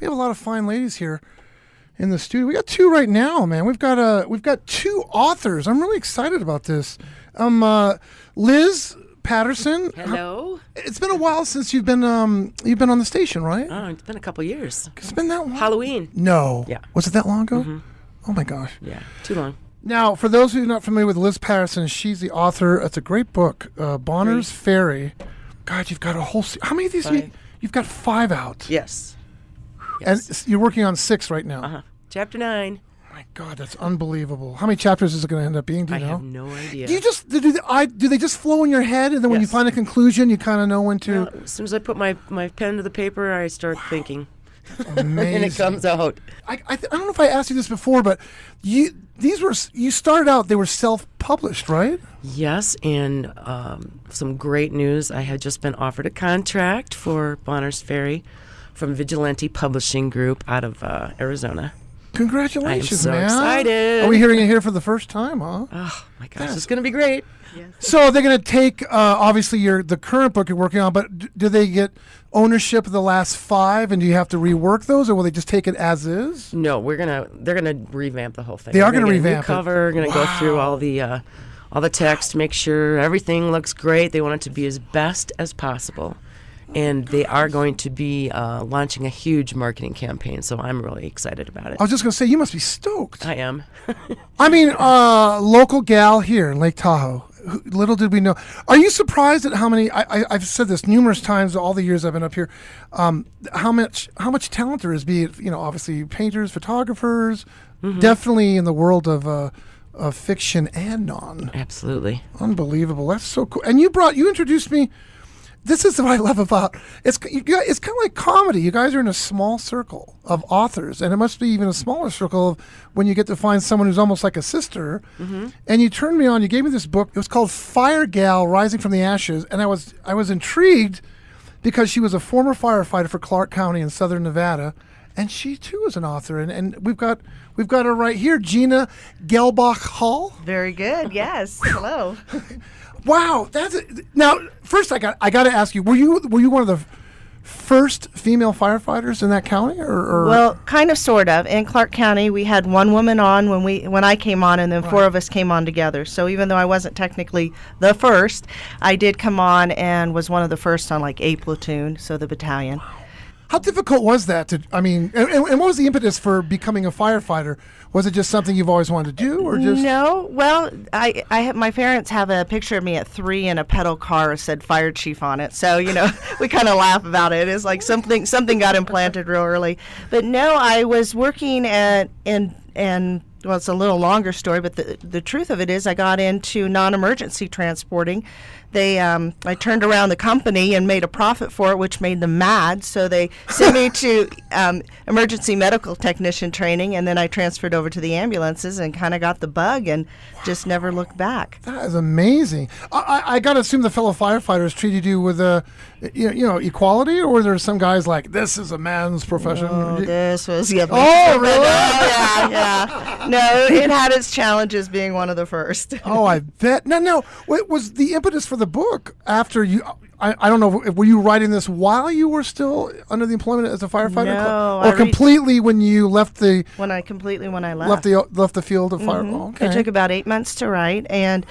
We have a lot of fine ladies here in the studio. We got two right now, man. We've got two authors. I'm really excited about this. Liz Patterson. Hello. It's been a while since you've been on the station, right? Oh, it's been a couple years. It's been that long. Halloween. No. Yeah. Was it that long ago? Mm-hmm. Oh my gosh. Yeah, too long. Now, for those who are not familiar with Liz Patterson, she's the author. It's a great book, Bonner's Ferry. God, you've got a whole. How many of these? You've got 5 out. Yes. And you're working on 6 right now. Uh-huh. Chapter 9. My God, that's unbelievable. How many chapters is it going to end up being? Do you know? I have no idea. Do they just flow in your head, and then when you find a conclusion, you kind of know when to? Well, as soon as I put my pen to the paper, I start thinking. Amazing. And it comes out. I don't know if I asked you this before, but you started out, they were self-published, right? Yes, and some great news. I had just been offered a contract for Bonner's Ferry from Vigilante Publishing Group out of Arizona. Congratulations, I'm so man. excited. Are we hearing it here for the first time, huh? Oh, my gosh, it's going to be great. Yes. So they're going to take, obviously, the current book you're working on, but do they get ownership of the last 5, and do you have to rework those, or will they just take it as is? No, they're gonna revamp the whole thing. They are going to revamp it. Cover, going to go through all the text, make sure everything looks great. They want it to be as best as possible. And they are going to be launching a huge marketing campaign, so I'm really excited about it. I was just going to say, you must be stoked. I am. I mean, local gal here in Lake Tahoe. Little did we know. Are you surprised at how many? I've said this numerous times all the years I've been up here. How much talent there is? Be it obviously painters, photographers, definitely in the world of fiction and non. Absolutely. Unbelievable. That's so cool. And you introduced me. This is what I love about it's kind of like comedy. You guys are in a small circle of authors, and it must be even a smaller circle of when you get to find someone who's almost like a sister. Mm-hmm. And you turned me on. You gave me this book. It was called Firegal: Rising from the Ashes, and I was intrigued because she was a former firefighter for Clark County in Southern Nevada, and she too is an author. And we've got her right here, Gina Gelbach Hall. Very good. Yes. Hello. Wow, now. First, I got to ask you: Were you one of the first female firefighters in that county, or? Well, kind of, sort of. In Clark County, we had one woman on when I came on, and then 4 of us came on together. So even though I wasn't technically the first, I did come on and was one of the first on like A platoon, so the battalion. How difficult was that? And what was the impetus for becoming a firefighter? Was it just something you've always wanted to do, or just? No. Well, I have, my parents have a picture of me at 3 in a pedal car that said fire chief on it. So we kind of laugh about it. It's like something got implanted real early. But no, I was working well, it's a little longer story, but the truth of it is I got into non-emergency transporting. I turned around the company and made a profit for it, which made them mad. So they sent me to emergency medical technician training, and then I transferred over to the ambulances and kind of got the bug and just never looked back. That is amazing. I got to assume the fellow firefighters treated you with equality, or were there some guys like, this is a man's profession? Oh, this was Oh, really? Yeah. No, it had its challenges being one of the first. Oh, I bet. No. What was the impetus for the book after you? I don't know. Were you writing this while you were still under the employment as a firefighter? No, or completely when you left the? When I left. Left the field of fire. Oh, okay. It took about 8 months to write, and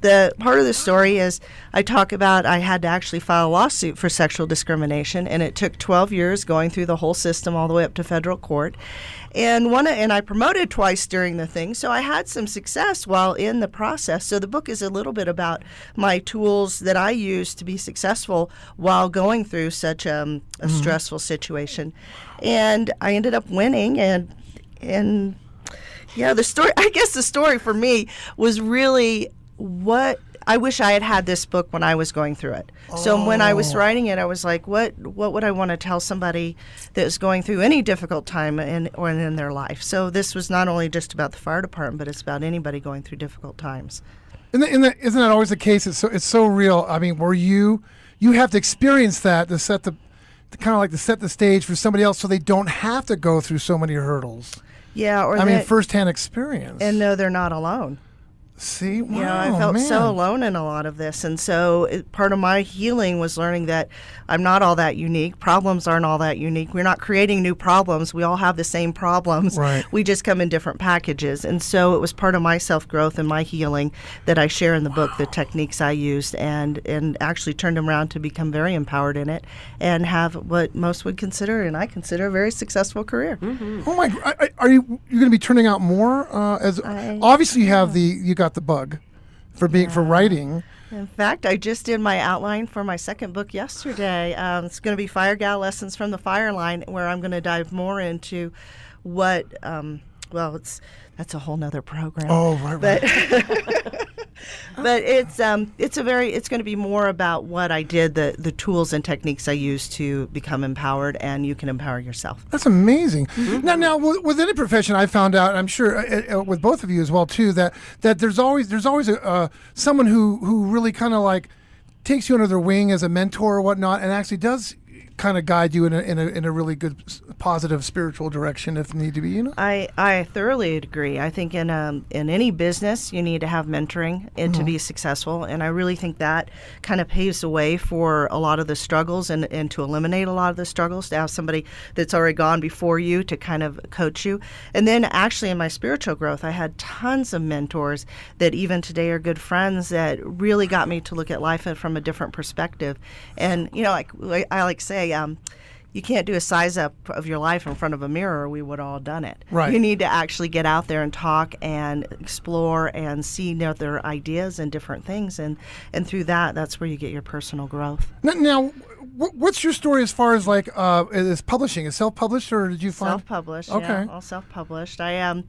the part of the story is I talk about I had to actually file a lawsuit for sexual discrimination, and it took 12 years going through the whole system all the way up to federal court. And I promoted twice during the thing, so I had some success while in the process. So the book is a little bit about my tools that I use to be successful while going through such a stressful situation. And I ended up winning, and yeah, the story for me was really what I wish I had this book when I was going through it. So when I was writing it, I was like, what would I want to tell somebody that is going through any difficult time in their life? So this was not only just about the fire department, but it's about anybody going through difficult times. Isn't that always the case? It's so real. I mean, where you have to experience that to set to set the stage for somebody else, so they don't have to go through so many hurdles. Yeah, firsthand experience. And no, they're not alone. See, wow, You know, I felt man. so alone in a lot of this. And so part of my healing was learning that I'm not all that unique. Problems aren't all that unique. We're not creating new problems. We all have the same problems. Right. We just come in different packages. And so it was part of my self-growth and my healing that I share in the book, the techniques I used, and actually turned them around to become very empowered in it and have what most would consider, and I consider, a very successful career. Oh my! Are you going to be turning out more? Obviously, you got the bug for writing. In fact, I just did my outline for my second book yesterday. It's going to be Firegal Lessons from the Fire Line, where I'm going to dive more into what. That's a whole nother program. Oh, right. But it's going to be more about what I did, the tools and techniques I used to become empowered, and you can empower yourself. That's amazing. Now, with any profession, I found out, I'm sure with both of you as well too, that there's always someone who really kind of like takes you under their wing as a mentor or whatnot, and actually does kind of guide you in a really good, positive spiritual direction if need to be. You know, I thoroughly agree. I think in any business you need to have mentoring and to be successful, and I really think that kind of paves the way for a lot of the struggles and to eliminate a lot of the struggles, to have somebody that's already gone before you to kind of coach you. And then actually in my spiritual growth, I had tons of mentors that even today are good friends that really got me to look at life from a different perspective. And you know, like I like say, you can't do a size up of your life in front of a mirror. We would all done it. Right. You need to actually get out there and talk and explore and see other ideas and different things, and through that's where you get your personal growth. Now, what's your story as far as like is publishing? Is self-published, or did you find Self-published? Okay. Yeah, all self-published. I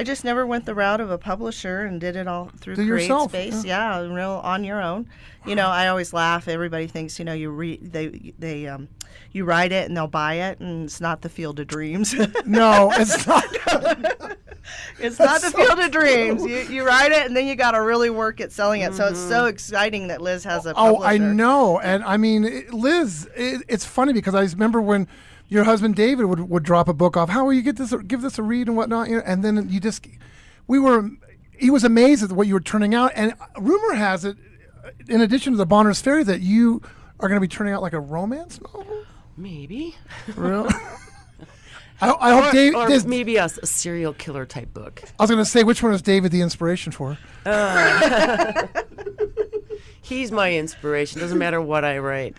just never went the route of a publisher and did it all through Do yourself, CreateSpace. Yeah, real on your own. You know, I always laugh. Everybody thinks, you know, you write it and they'll buy it, and it's not the field of dreams. No, it's not. It's not the field of dreams. You write it, and then you got to really work at selling it. So it's so exciting that Liz has a publisher. Oh, I know. And I mean, Liz, it's funny because I remember when your husband David would drop a book off. How will you give this a read and whatnot? You know, and then he was amazed at what you were turning out. And rumor has it, in addition to the Bonner's Ferry, that you are going to be turning out like a romance novel. Maybe. Really? I hope Dave. Or maybe a serial killer type book. I was going to say, which one is David the inspiration for? He's my inspiration. Doesn't matter what I write.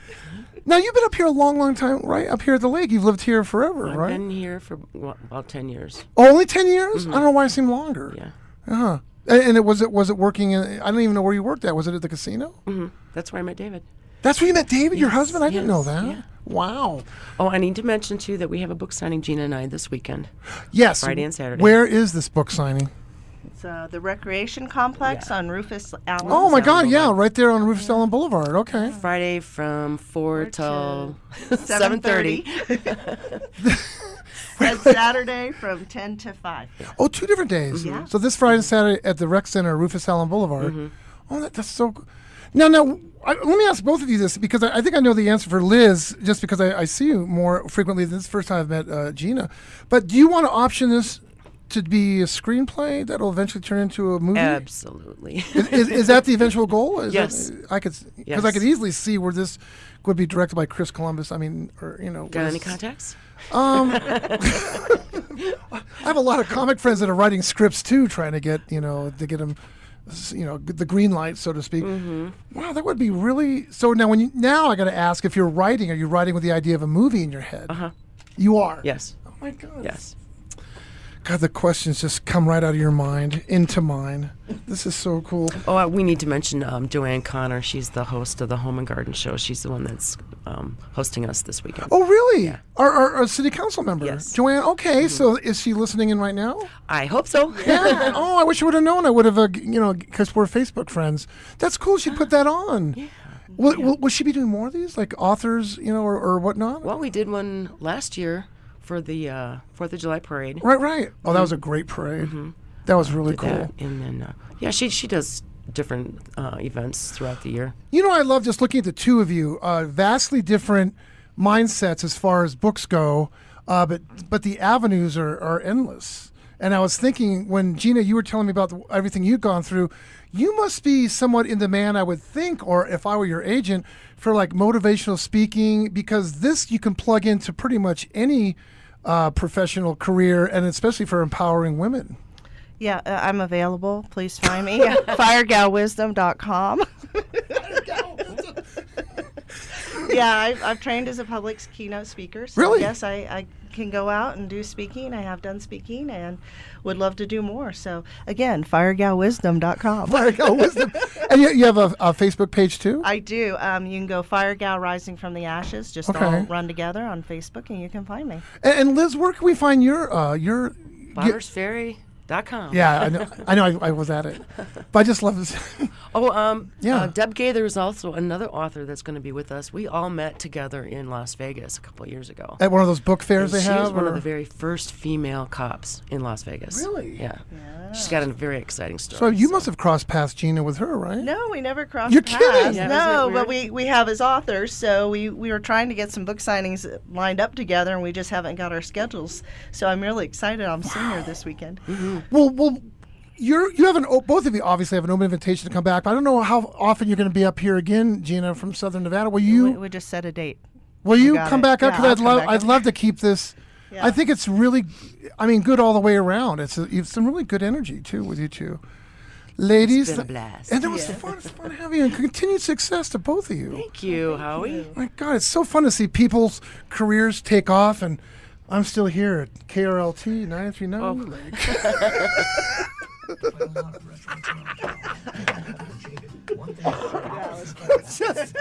Now, you've been up here a long, long time, right? Up here at the lake. You've lived here forever, I've right? been here for about 10 years. Oh, only 10 years? I don't know why it seemed longer. Yeah. Uh-huh. And was it working in, I don't even know where you worked at. Was it at the casino? Mm-hmm. That's where I met David. That's where you met David, your Yes, husband? I didn't know yes, that. yeah. Wow. Oh, I need to mention, too, that we have a book signing, Gina and I, this weekend. Yes. Friday and Saturday. Where is this book signing? It's the Recreation Complex on Rufus Allen. Oh, my God, Allen yeah, Boulevard. right there on Rufus Allen Boulevard. Okay. Friday from 4 till 7:30. 7:30. And Saturday from 10 to 5. Oh, 2 different days. Yeah. So this Friday and Saturday at the Rec Center, Rufus Allen Boulevard. Oh, that's so cool. Now, let me ask both of you this, because I think I know the answer for Liz, just because I see you more frequently than this first time I've met Gina. But do you want to option this to be a screenplay that'll eventually turn into a movie? Absolutely. Is that the eventual goal? Yes. Because Yes. I could easily see where this would be directed by Chris Columbus. I mean, or Got any contacts? I have a lot of comic friends that are writing scripts too, trying to get them, the green light, so to speak. Wow, that would be really. So now I got to ask, if you're writing, are you writing with the idea of a movie in your head? You are. Yes. Oh my God. Yes. God, the questions just come right out of your mind into mine. This is so cool. Oh, we need to mention Joanne Connor. She's the host of the Home and Garden Show. She's the one that's hosting us this weekend. Oh, really? Yeah. Our city council member, Yes. Joanne. Okay, so is she listening in right now? I hope so. Yeah. Oh, I wish I would have known. I would have, because we're Facebook friends. That's cool. She put that on. Yeah. Will she be doing more of these, like authors, or whatnot? Well, we did one last year for the 4th of July parade. Right. Oh, that was a great parade. That was really Did cool. that. And then, she does different events throughout the year. I love just looking at the two of you. Vastly different mindsets as far as books go, but the avenues are endless. And I was thinking, when Gina, you were telling me about everything you'd gone through, you must be somewhat in demand, I would think, or if I were your agent, for like motivational speaking, because this you can plug into pretty much any professional career, and especially for empowering women. Yeah, I'm available. Please find me at firegalwisdom.com. Yeah, I've trained as a public keynote speaker. So Really? yes, I can go out and do speaking. I have done speaking and would love to do more. So again, firegalwisdom.com. Firegal Wisdom. And you have a Facebook page too? I do. You can go Firegal Rising from the Ashes. Just Okay. all run together on Facebook, and you can find me. And Liz, where can we find your BonnersFerry.com. Yeah, I know. I was at it, but I just love this. Yeah. Deb Gaither is also another author that's going to be with us. We all met together in Las Vegas a couple of years ago. At one of those book fairs And they she have. was one or- of the very first female cops in Las Vegas. Really? Yeah. She's got a very exciting story. So you must have crossed paths Gina with her, right? No, we never crossed You're paths. kidding. Yeah, No, isn't it but we have as authors, so we were trying to get some book signings lined up together, and we just haven't got our schedules. So I'm really excited. I'm seeing her this weekend. Well, you have both of you obviously have an open invitation to come back. But I don't know how often you're going to be up here again, Gina, from Southern Nevada. We just set a date. Will you got come it. back up? Yeah, Because I'll come back I'd up. love to keep this. Yeah. I think it's really, good all the way around. It's some really good energy too with you two, ladies. It's been a blast. And it was fun. It's fun having you, and continued success to both of you. Thank you, Howie. My God, it's so fun to see people's careers take off, and I'm still here at KRLT 939. One thing. Just